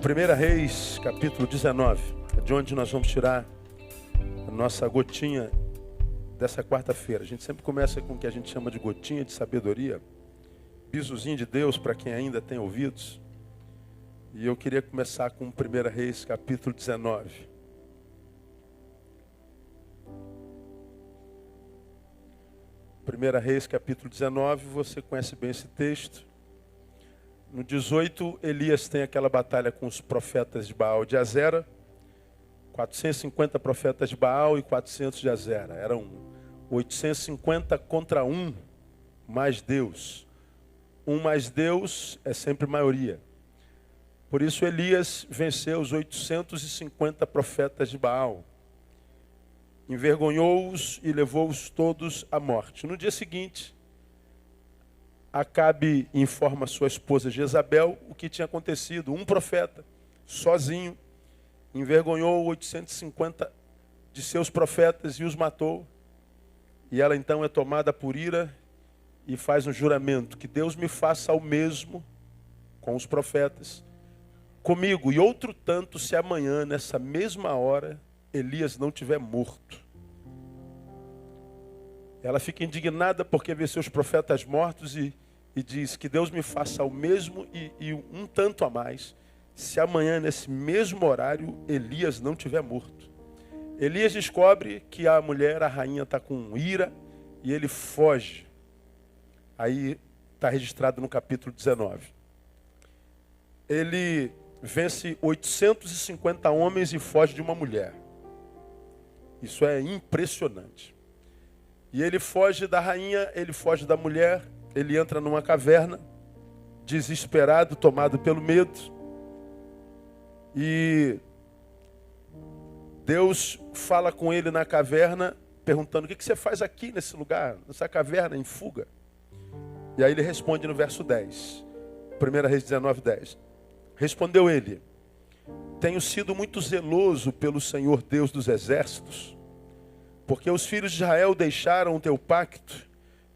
1 Reis, capítulo 19, é de onde nós vamos tirar a nossa gotinha dessa quarta-feira. A gente sempre começa com o que a gente chama de gotinha de sabedoria, bisuzinho de Deus para quem ainda tem ouvidos. E eu queria começar com 1 Reis, capítulo 19. Primeira Reis, capítulo 19, você conhece bem esse texto. No 18, Elias tem aquela batalha com os profetas de Baal de Azera. 450 profetas de Baal e 400 de Azera. Eram 850 contra um mais Deus. Um mais Deus é sempre maioria. Por isso Elias venceu os 850 profetas de Baal. Envergonhou-os e levou-os todos à morte. No dia seguinte, Acabe informa sua esposa Jezabel o que tinha acontecido. Um profeta, sozinho, envergonhou 850 de seus profetas e os matou. E ela então é tomada por ira e faz um juramento, que Deus me faça o mesmo com os profetas, comigo, e outro tanto se amanhã, nessa mesma hora, Elias não tiver morto. Ela fica indignada porque vê seus profetas mortos e diz que Deus me faça o mesmo e um tanto a mais, se amanhã, nesse mesmo horário, Elias não tiver morto. Elias descobre que a mulher, a rainha, está com ira e ele foge. Aí está registrado no capítulo 19. Ele vence 850 homens e foge de uma mulher. Isso é impressionante. E ele foge da rainha, ele foge da mulher, ele entra numa caverna, desesperado, tomado pelo medo. E Deus fala com ele na caverna, perguntando: o que você faz aqui nesse lugar, nessa caverna, em fuga? E aí ele responde no verso 10. 1 Reis 19, 10. Respondeu ele: tenho sido muito zeloso pelo Senhor Deus dos exércitos, porque os filhos de Israel deixaram o teu pacto,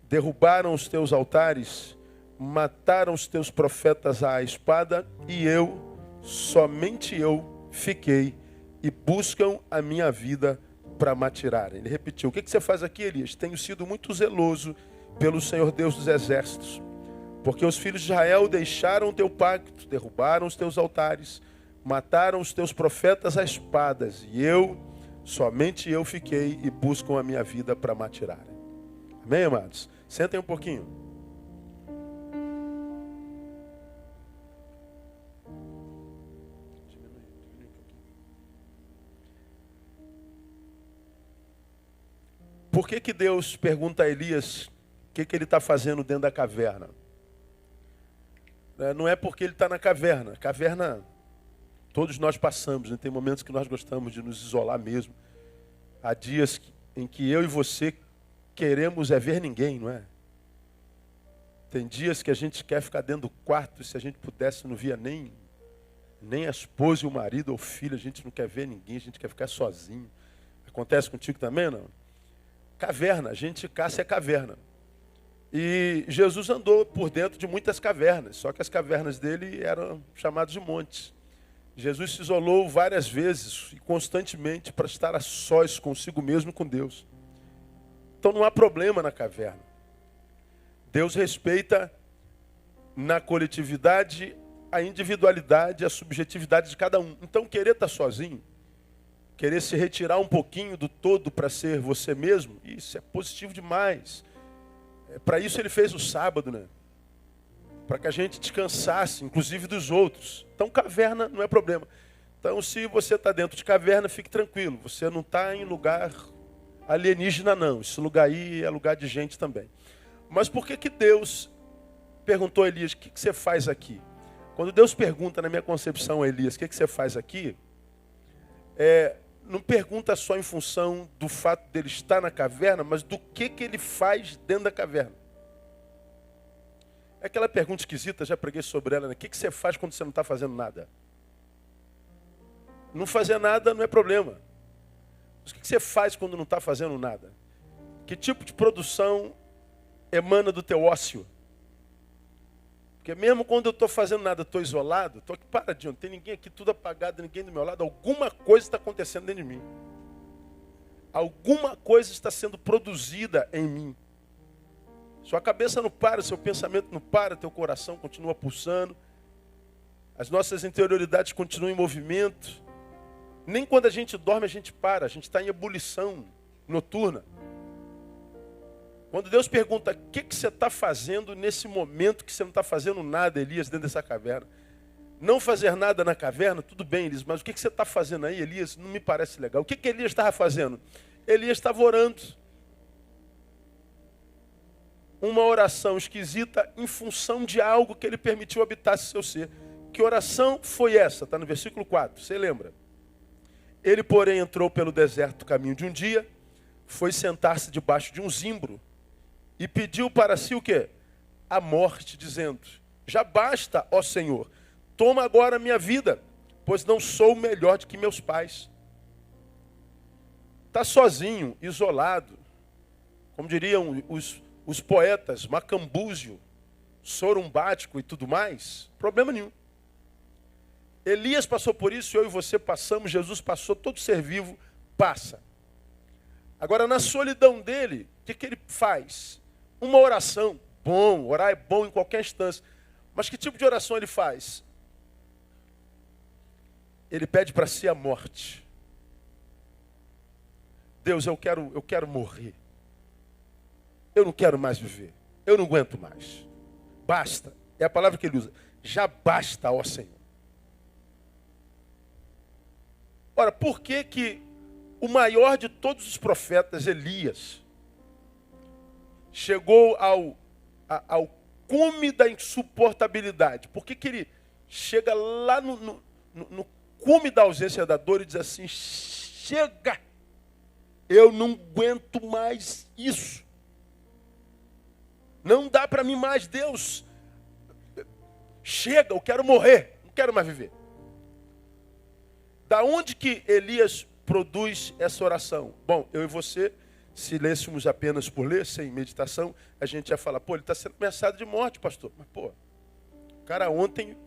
derrubaram os teus altares, mataram os teus profetas à espada, e eu, somente eu, fiquei, e buscam a minha vida para me atirarem. Ele repetiu: o que você faz aqui, Elias? Tenho sido muito zeloso pelo Senhor Deus dos exércitos, porque os filhos de Israel deixaram o teu pacto, derrubaram os teus altares, mataram os teus profetas à espadas, e eu, somente eu fiquei, e buscam a minha vida para me atirarem. Amém, amados? Sentem um pouquinho. Por que Deus pergunta a Elias o que ele está fazendo dentro da caverna? Não é porque ele está na caverna. Caverna, todos nós passamos, né? Tem momentos que nós gostamos de nos isolar mesmo. Há dias em que eu e você queremos ver ninguém, não é? Tem dias que a gente quer ficar dentro do quarto, e se a gente pudesse não via nem a esposa e o marido ou o filho, a gente não quer ver ninguém, a gente quer ficar sozinho. Acontece contigo também, não? Caverna, a gente caça caverna. E Jesus andou por dentro de muitas cavernas, só que as cavernas dele eram chamadas de montes. Jesus se isolou várias vezes e constantemente para estar a sós consigo mesmo, com Deus. Então não há problema na caverna. Deus respeita na coletividade a individualidade, a subjetividade de cada um. Então querer estar sozinho, querer se retirar um pouquinho do todo para ser você mesmo, isso é positivo demais. Para isso ele fez o sábado, né? Para que a gente descansasse, inclusive dos outros. Então caverna não é problema. Então se você está dentro de caverna, fique tranquilo. Você não está em lugar alienígena, não. Esse lugar aí é lugar de gente também. Mas por que Deus perguntou a Elias: o que você faz aqui? Quando Deus pergunta, na minha concepção, a Elias: o que você faz aqui? Não pergunta só em função do fato dele estar na caverna, mas do que ele faz dentro da caverna. É aquela pergunta esquisita, já preguei sobre ela, né? O que você faz quando você não está fazendo nada? Não fazer nada não é problema. Mas o que você faz quando não está fazendo nada? Que tipo de produção emana do teu ócio? Porque mesmo quando eu estou fazendo nada, estou isolado, estou aqui paradinho, não tem ninguém aqui, tudo apagado, ninguém do meu lado, alguma coisa está acontecendo dentro de mim. Alguma coisa está sendo produzida em mim. Sua cabeça não para, seu pensamento não para, teu coração continua pulsando. As nossas interioridades continuam em movimento. Nem quando a gente dorme a gente para, a gente está em ebulição noturna. Quando Deus pergunta, o que você está fazendo nesse momento que você não está fazendo nada, Elias, dentro dessa caverna? Não fazer nada na caverna, tudo bem, Elias, mas o que você está fazendo aí, Elias? Não me parece legal. O que Elias estava fazendo? Elias estava orando. Uma oração esquisita em função de algo que ele permitiu habitasse seu ser. Que oração foi essa? Está no versículo 4, você lembra? Ele, porém, entrou pelo deserto caminho de um dia, foi sentar-se debaixo de um zimbro e pediu para si o quê? A morte, dizendo, já basta, ó Senhor, toma agora a minha vida, pois não sou melhor do que meus pais. Está sozinho, isolado, como diriam os poetas, macambúzio, sorumbático e tudo mais, problema nenhum. Elias passou por isso, eu e você passamos, Jesus passou, todo ser vivo passa. Agora, na solidão dele, o que ele faz? Uma oração, bom, orar é bom em qualquer instância. Mas que tipo de oração ele faz? Ele pede para si a morte. Deus, eu quero morrer. Eu não quero mais viver. Eu não aguento mais. Basta. É a palavra que ele usa. Já basta, ó Senhor. Ora, por que o maior de todos os profetas, Elias, chegou ao cume da insuportabilidade? Por que ele chega lá no cume da ausência da dor e diz assim, chega, eu não aguento mais isso. Não dá para mim mais, Deus. Chega, eu quero morrer, não quero mais viver. Da onde que Elias produz essa oração? Bom, eu e você, se lêssemos apenas por ler, sem meditação, a gente ia falar, ele está sendo ameaçado de morte, pastor. Mas, o cara ontem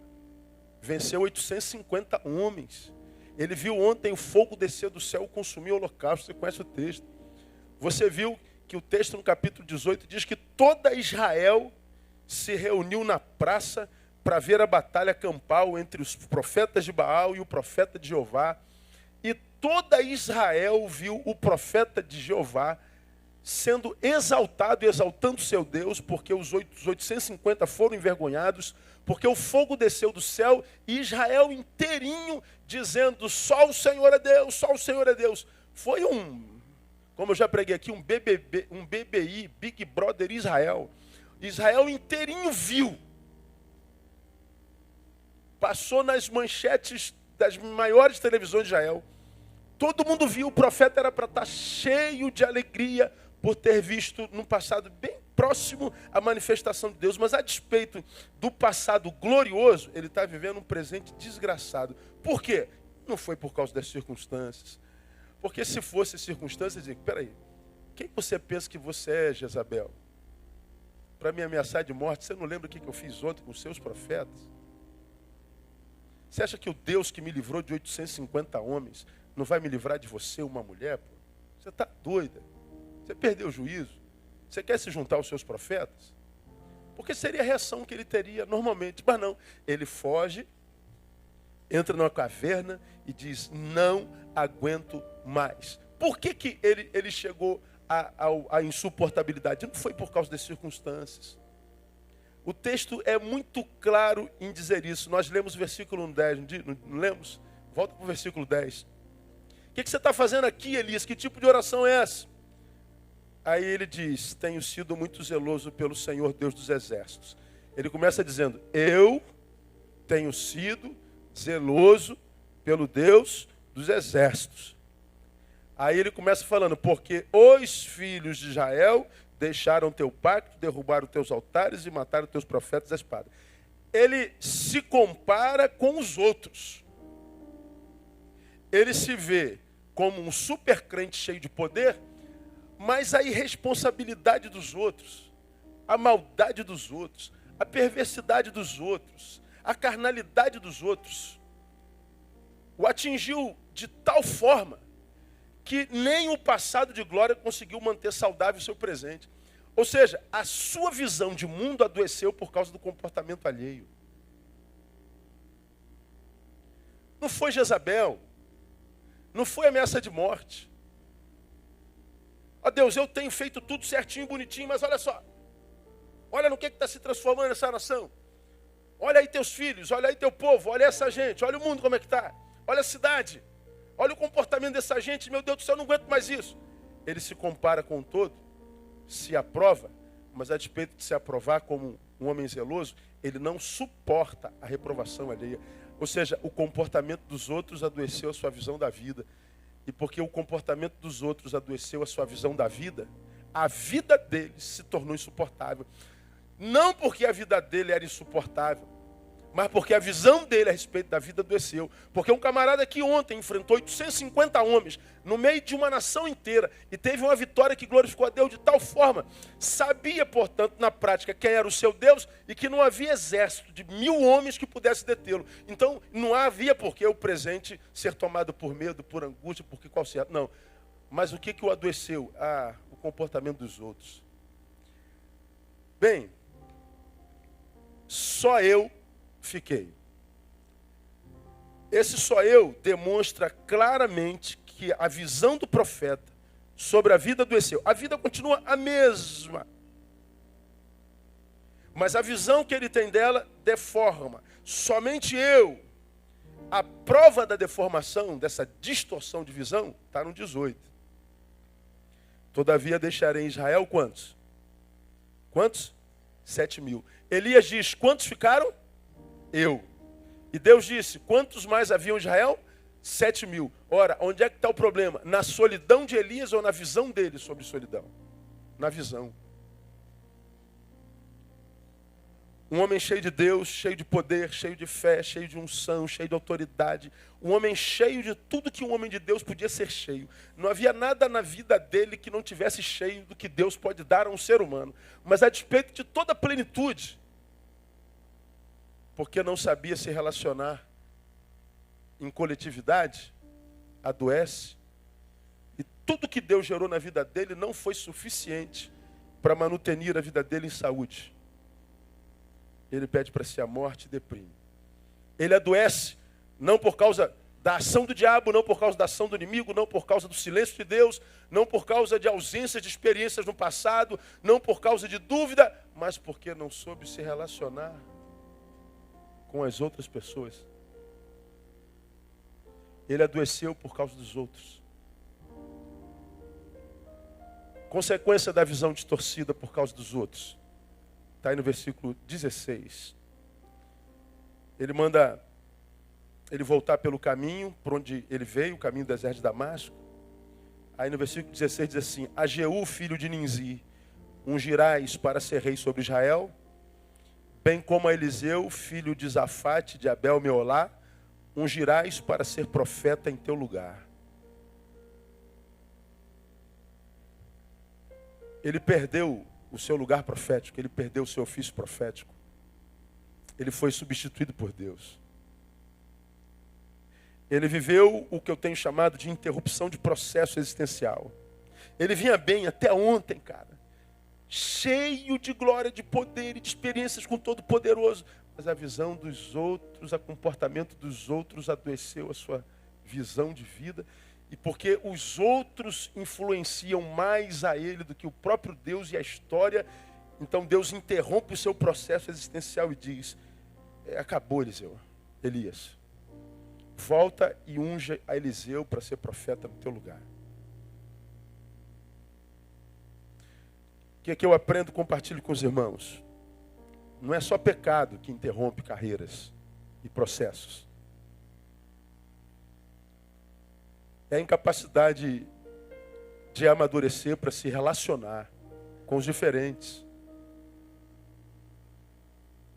venceu 850 homens. Ele viu ontem o fogo descer do céu e consumir o holocausto. Você conhece o texto. Você viu que o texto no capítulo 18 diz que toda Israel se reuniu na praça para ver a batalha campal entre os profetas de Baal e o profeta de Jeová. E toda Israel viu o profeta de Jeová sendo exaltado e exaltando seu Deus, porque os 850 foram envergonhados, porque o fogo desceu do céu e Israel inteirinho dizendo, só o Senhor é Deus, só o Senhor é Deus. Foi como eu já preguei aqui, um BBI, Big Brother Israel. Israel inteirinho viu. Passou nas manchetes das maiores televisões de Israel. Todo mundo viu, o profeta era para estar cheio de alegria por ter visto no passado bem próximo a manifestação de Deus. Mas a despeito do passado glorioso, ele está vivendo um presente desgraçado. Por quê? Não foi por causa das circunstâncias. Porque se fosse circunstâncias, eu digo, peraí, quem você pensa que você é, Jezabel? Para me ameaçar de morte, você não lembra o que eu fiz ontem com os seus profetas? Você acha que o Deus que me livrou de 850 homens não vai me livrar de você, uma mulher? Você está doida. Você perdeu o juízo. Você quer se juntar aos seus profetas? Porque seria a reação que ele teria normalmente. Mas não, ele foge, entra numa caverna e diz, não aguento mais. Por que ele chegou à insuportabilidade? Não foi por causa das circunstâncias. O texto é muito claro em dizer isso. Nós lemos o versículo 10, não lemos? Volta para o versículo 10. O que você está fazendo aqui, Elias? Que tipo de oração é essa? Aí ele diz, tenho sido muito zeloso pelo Senhor Deus dos exércitos. Ele começa dizendo, eu tenho sido zeloso pelo Deus dos exércitos. Aí ele começa falando, porque os filhos de Israel deixaram teu pacto, derrubaram teus altares e mataram teus profetas à espada. Ele se compara com os outros. Ele se vê como um super crente cheio de poder, mas a irresponsabilidade dos outros, a maldade dos outros, a perversidade dos outros, a carnalidade dos outros, o atingiu de tal forma que nem o passado de glória conseguiu manter saudável o seu presente. Ou seja, a sua visão de mundo adoeceu por causa do comportamento alheio. Não foi Jezabel, não foi ameaça de morte. Ó Deus, eu tenho feito tudo certinho, bonitinho, mas olha só. Olha no que está se transformando essa nação. Olha aí teus filhos, olha aí teu povo, olha essa gente, olha o mundo como é que está. Olha a cidade, olha o comportamento dessa gente, meu Deus do céu, eu não aguento mais isso. Ele se compara com o todo, se aprova, mas a despeito de se aprovar como um homem zeloso, ele não suporta a reprovação alheia. Ou seja, o comportamento dos outros adoeceu a sua visão da vida. E porque o comportamento dos outros adoeceu a sua visão da vida, a vida dele se tornou insuportável. Não porque a vida dele era insuportável, mas porque a visão dele a respeito da vida adoeceu. Porque um camarada que ontem enfrentou 850 homens no meio de uma nação inteira e teve uma vitória que glorificou a Deus de tal forma, sabia, portanto, na prática quem era o seu Deus e que não havia exército de 1000 homens que pudesse detê-lo. Então, não havia por que o presente ser tomado por medo, por angústia, porque qual certo. Não. Mas o que o adoeceu? O comportamento dos outros. Bem, só eu fiquei. Esse só eu demonstra claramente que a visão do profeta sobre a vida adoeceu. A vida continua a mesma. Mas a visão que ele tem dela deforma. Somente eu. A prova da deformação, dessa distorção de visão, está no 18. Todavia deixarei em Israel quantos? Quantos? 7.000. Elias diz, quantos ficaram? Eu. E Deus disse, quantos mais haviam em Israel? 7.000. Ora, onde é que está o problema? Na solidão de Elias ou na visão dele sobre solidão? Na visão. Um homem cheio de Deus, cheio de poder, cheio de fé, cheio de unção, cheio de autoridade. Um homem cheio de tudo que um homem de Deus podia ser cheio. Não havia nada na vida dele que não tivesse cheio do que Deus pode dar a um ser humano. Mas a despeito de toda a plenitude, porque não sabia se relacionar em coletividade, adoece. E tudo que Deus gerou na vida dele não foi suficiente para manutenir a vida dele em saúde. Ele pede para si a morte e deprime. Ele adoece não por causa da ação do diabo, não por causa da ação do inimigo, não por causa do silêncio de Deus, não por causa de ausência de experiências no passado, não por causa de dúvida, mas porque não soube se relacionar com as outras pessoas. Ele adoeceu por causa dos outros. Consequência da visão distorcida por causa dos outros. Está aí no versículo 16. Ele manda ele voltar pelo caminho por onde ele veio, o caminho do deserto de Damasco. Aí no versículo 16 diz assim, a Jeú, filho de Ninzi, ungirás para ser rei sobre Israel, bem como a Eliseu, filho de Zafate, de Abel Meolá, ungirás para ser profeta em teu lugar. Ele perdeu o seu lugar profético, ele perdeu o seu ofício profético. Ele foi substituído por Deus. Ele viveu o que eu tenho chamado de interrupção de processo existencial. Ele vinha bem até ontem, cara. Cheio de glória, de poder e de experiências com Todo-Poderoso. Mas a visão dos outros, o comportamento dos outros adoeceu a sua visão de vida. E porque os outros influenciam mais a ele do que o próprio Deus e a história, então Deus interrompe o seu processo existencial e diz, acabou, Elias. Volta e unge a Eliseu para ser profeta no teu lugar. O que é que eu aprendo e compartilho com os irmãos? Não é só pecado que interrompe carreiras e processos. É a incapacidade de amadurecer para se relacionar com os diferentes.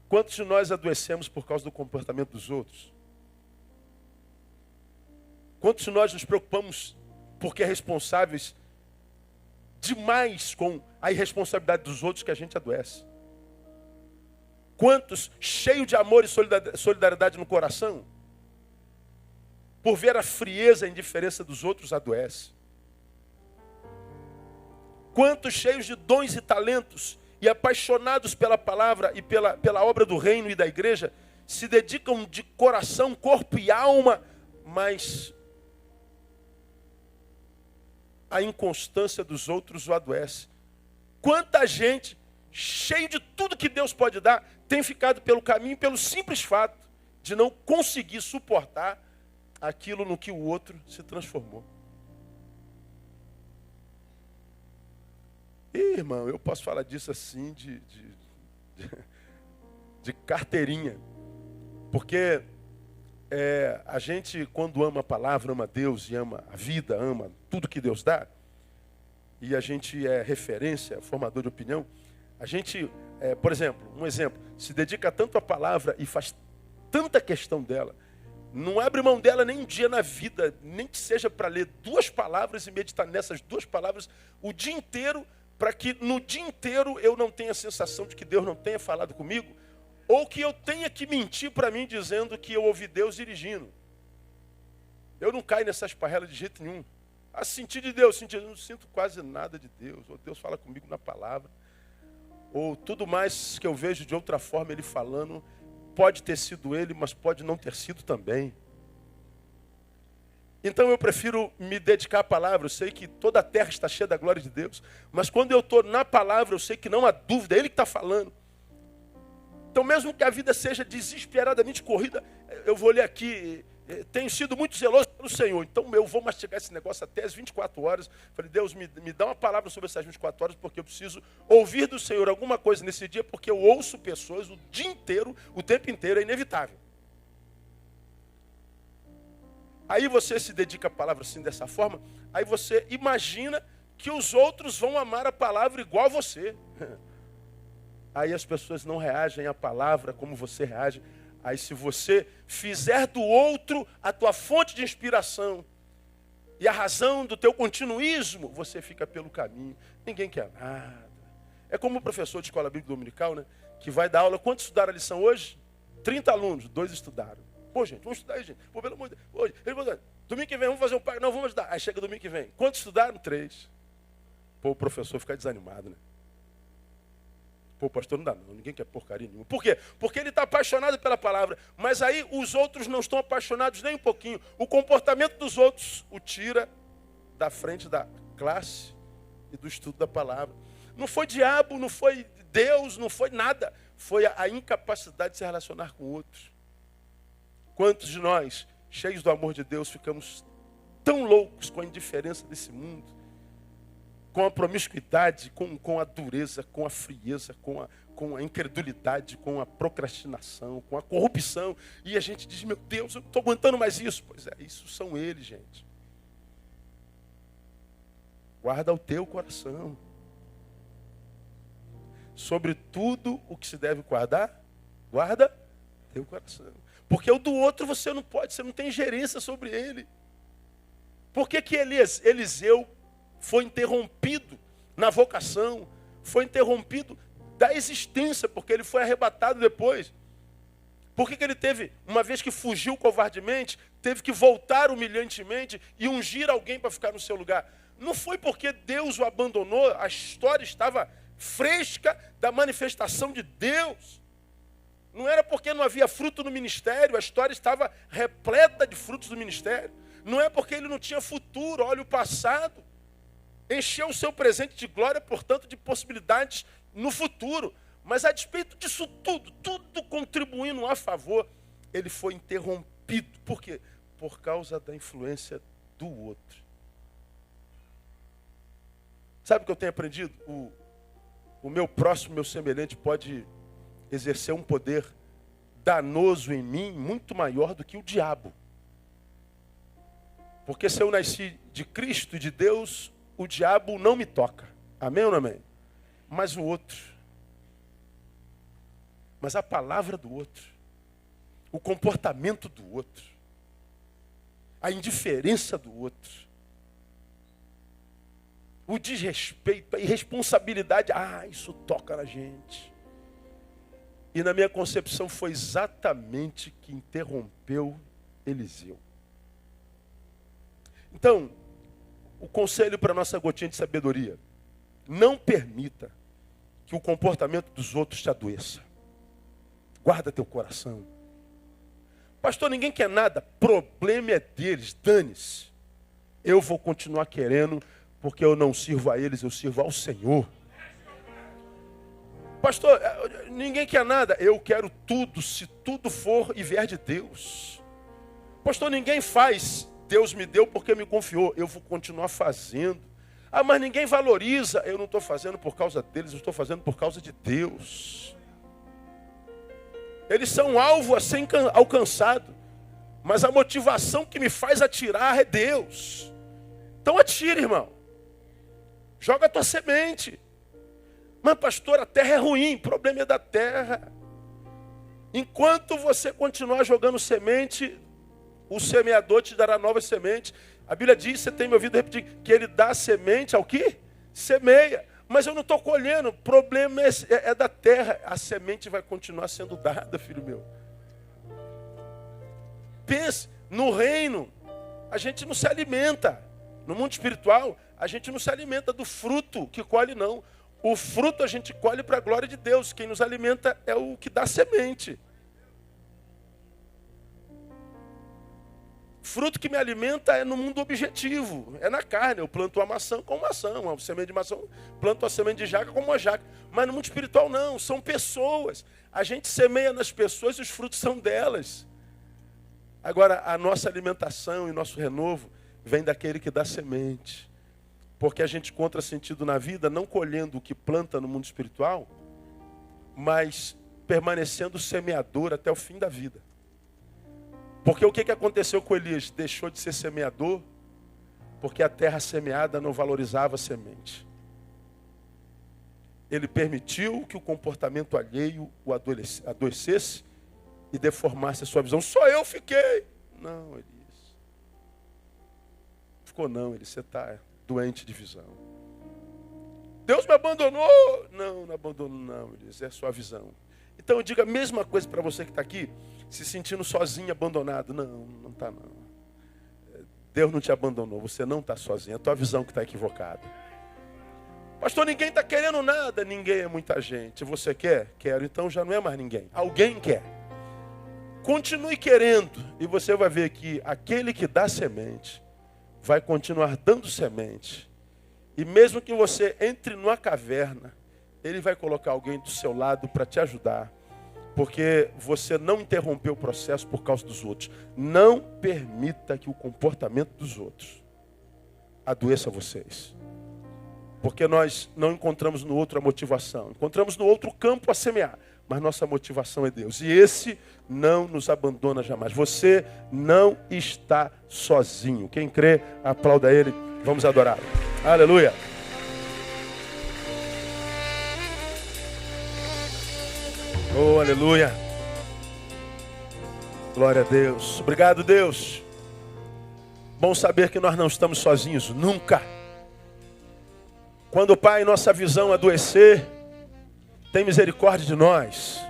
Quantos de nós adoecemos por causa do comportamento dos outros? Quantos de nós nos preocupamos porque é responsáveis demais com a irresponsabilidade dos outros que a gente adoece? Quantos, cheios de amor e solidariedade no coração, por ver a frieza e a indiferença dos outros, adoece. Quantos, cheios de dons e talentos, e apaixonados pela palavra e pela obra do reino e da igreja, se dedicam de coração, corpo e alma, mas a inconstância dos outros o adoece. Quanta gente, cheio de tudo que Deus pode dar, tem ficado pelo caminho pelo simples fato de não conseguir suportar aquilo no que o outro se transformou. E, irmão, eu posso falar disso assim de carteirinha. Porque a gente, quando ama a palavra, ama Deus e ama a vida, ama tudo que Deus dá, e a gente é referência, formador de opinião, a gente, por exemplo, um exemplo, se dedica tanto à palavra e faz tanta questão dela, não abre mão dela nem um dia na vida, nem que seja para ler 2 palavras e meditar nessas 2 palavras o dia inteiro, para que no dia inteiro eu não tenha a sensação de que Deus não tenha falado comigo, ou que eu tenha que mentir para mim dizendo que eu ouvi Deus dirigindo. Eu não caio nessas parrelas de jeito nenhum. Sentir de Deus, eu não sinto quase nada de Deus. Ou Deus fala comigo na palavra. Ou tudo mais que eu vejo de outra forma Ele falando, pode ter sido Ele, mas pode não ter sido também. Então eu prefiro me dedicar à palavra. Eu sei que toda a terra está cheia da glória de Deus. Mas quando eu estou na palavra, eu sei que não há dúvida, é Ele que está falando. Então mesmo que a vida seja desesperadamente corrida, eu vou ler aqui, tenho sido muito zeloso pelo Senhor. Então eu vou mastigar esse negócio até as 24 horas. Falei, Deus, me dá uma palavra sobre essas 24 horas, porque eu preciso ouvir do Senhor alguma coisa nesse dia, porque eu ouço pessoas o dia inteiro, o tempo inteiro, é inevitável. Aí você se dedica à palavra assim, dessa forma, aí você imagina que os outros vão amar a palavra igual a você. Aí as pessoas não reagem à palavra como você reage. Aí se você fizer do outro a tua fonte de inspiração e a razão do teu continuismo, você fica pelo caminho. Ninguém quer nada. É como o professor de escola bíblica dominical, né, que vai dar aula. Quantos estudaram a lição hoje? 30 alunos, 2 estudaram. Pô, gente, vamos estudar aí, gente. Pô, pelo amor de Deus. Hoje, domingo que vem, vamos fazer um pacto. Não, vamos ajudar. Aí chega domingo que vem. Quantos estudaram? 3. Pô, o professor fica desanimado, né? Pô, pastor, não dá não. Ninguém quer porcaria nenhuma. Por quê? Porque ele está apaixonado pela palavra. Mas aí os outros não estão apaixonados nem um pouquinho. O comportamento dos outros o tira da frente da classe e do estudo da palavra. Não foi diabo, não foi Deus, não foi nada. Foi a incapacidade de se relacionar com outros. Quantos de nós, cheios do amor de Deus, ficamos tão loucos com a indiferença desse mundo, com a promiscuidade, com a dureza, com a frieza, com a incredulidade, com a procrastinação, com a corrupção. E a gente diz, meu Deus, eu não estou aguentando mais isso. Pois é, isso são eles, gente. Guarda o teu coração. Sobre tudo o que se deve guardar, guarda teu coração. Porque o do outro você não pode, você não tem gerência sobre ele. Por que que Eliseu foi interrompido na vocação, foi interrompido da existência, porque ele foi arrebatado depois? Por que que ele teve, uma vez que fugiu covardemente, teve que voltar humilhantemente e ungir alguém para ficar no seu lugar? Não foi porque Deus o abandonou, a história estava fresca da manifestação de Deus. Não era porque não havia fruto no ministério, a história estava repleta de frutos do ministério. Não é porque ele não tinha futuro, olha o passado. Encheu o seu presente de glória, portanto, de possibilidades no futuro. Mas a despeito disso tudo contribuindo a favor, ele foi interrompido. Por quê? Por causa da influência do outro. Sabe o que eu tenho aprendido? O meu próximo, meu semelhante, pode exercer um poder danoso em mim muito maior do que o diabo. Porque se eu nasci de Cristo e de Deus, o diabo não me toca. Amém ou não amém? Mas o outro. Mas a palavra do outro. O comportamento do outro. A indiferença do outro. O desrespeito, a irresponsabilidade. Isso toca na gente. E na minha concepção foi exatamente que interrompeu Eliseu. Então, o conselho para a nossa gotinha de sabedoria: não permita que o comportamento dos outros te adoeça. Guarda teu coração. Pastor, ninguém quer nada. Problema é deles, dane-se. Eu vou continuar querendo, porque eu não sirvo a eles, eu sirvo ao Senhor. Pastor, ninguém quer nada. Eu quero tudo, se tudo for e vier de Deus. Pastor, ninguém faz. Deus me deu porque me confiou. Eu vou continuar fazendo. Ah, mas ninguém valoriza. Eu não estou fazendo por causa deles, eu estou fazendo por causa de Deus. Eles são um alvo a ser alcançado. Mas a motivação que me faz atirar é Deus. Então atire, irmão. Joga a tua semente. Mas pastor, a terra é ruim. O problema é da terra. Enquanto você continuar jogando semente, o semeador te dará novas sementes. A Bíblia diz, você tem me ouvido repetir, que ele dá semente ao quê? Semeia. Mas eu não estou colhendo. O problema é da terra. A semente vai continuar sendo dada, filho meu. Pense, no reino, a gente não se alimenta. No mundo espiritual, a gente não se alimenta do fruto que colhe, não. O fruto a gente colhe para a glória de Deus. Quem nos alimenta é o que dá semente. Fruto que me alimenta é no mundo objetivo, é na carne. Eu planto uma maçã com maçã, uma semente de maçã, planto uma semente de jaca com uma jaca. Mas no mundo espiritual não, são pessoas. A gente semeia nas pessoas e os frutos são delas. Agora, a nossa alimentação e nosso renovo vem daquele que dá semente. Porque a gente encontra sentido na vida não colhendo o que planta no mundo espiritual, mas permanecendo semeador até o fim da vida. Porque o que aconteceu com Elias? Deixou de ser semeador, porque a terra semeada não valorizava a semente. Ele permitiu que o comportamento alheio o adoecesse e deformasse a sua visão. Só eu fiquei. Não, Elias. Ficou não, Elias. Você está doente de visão. Deus me abandonou. Não, não abandonou não, Elias. É a sua visão. Então eu digo a mesma coisa para você que está aqui, se sentindo sozinho, abandonado. Não, não está não. Deus não te abandonou, você não está sozinho. É a tua visão que está equivocada. Pastor, ninguém está querendo nada. Ninguém é muita gente. Você quer? Quero. Então já não é mais ninguém. Alguém quer. Continue querendo e você vai ver que aquele que dá semente vai continuar dando semente. E mesmo que você entre numa caverna, ele vai colocar alguém do seu lado para te ajudar. Porque você não interrompeu o processo por causa dos outros. Não permita que o comportamento dos outros adoeça vocês. Porque nós não encontramos no outro a motivação. Encontramos no outro campo a semear. Mas nossa motivação é Deus. E esse não nos abandona jamais. Você não está sozinho. Quem crê, aplauda Ele. Vamos adorá-lo. Aleluia. Oh, aleluia. Glória a Deus. Obrigado, Deus. Bom saber que nós não estamos sozinhos, nunca. Quando, Pai, nossa visão adoecer, tem misericórdia de nós.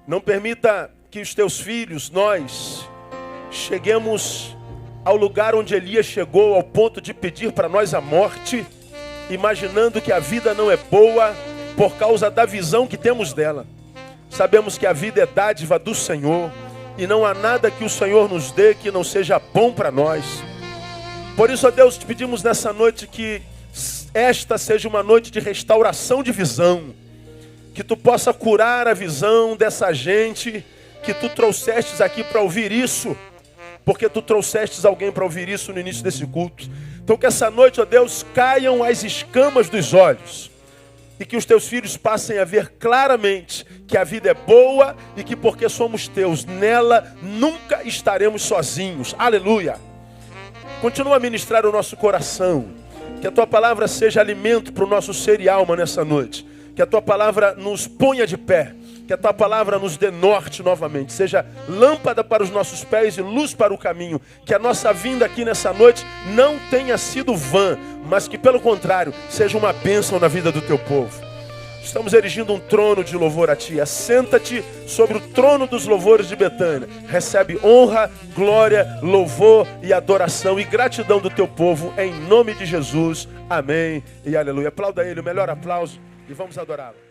Não permita que os teus filhos, nós, cheguemos ao lugar onde Elias chegou, ao ponto de pedir para nós a morte, imaginando que a vida não é boa por causa da visão que temos dela. Sabemos que a vida é dádiva do Senhor e não há nada que o Senhor nos dê que não seja bom para nós. Por isso, ó Deus, te pedimos nessa noite que esta seja uma noite de restauração de visão. Que tu possa curar a visão dessa gente que tu trouxestes aqui para ouvir isso. Porque tu trouxestes alguém para ouvir isso no início desse culto. Então que essa noite, ó Deus, caiam as escamas dos olhos. E que os teus filhos passem a ver claramente que a vida é boa e que porque somos teus, nela nunca estaremos sozinhos. Aleluia. Continua a ministrar o nosso coração. Que a tua palavra seja alimento para o nosso ser e alma nessa noite. Que a tua palavra nos ponha de pé. Que a tua palavra nos dê norte novamente. Seja lâmpada para os nossos pés e luz para o caminho. Que a nossa vinda aqui nessa noite não tenha sido vã, mas que pelo contrário, seja uma bênção na vida do teu povo. Estamos erigindo um trono de louvor a Ti. Assenta-te sobre o trono dos louvores de Betânia. Recebe honra, glória, louvor e adoração e gratidão do Teu povo, em nome de Jesus. Amém e aleluia. Aplauda Ele, o melhor aplauso, e vamos adorá-lo.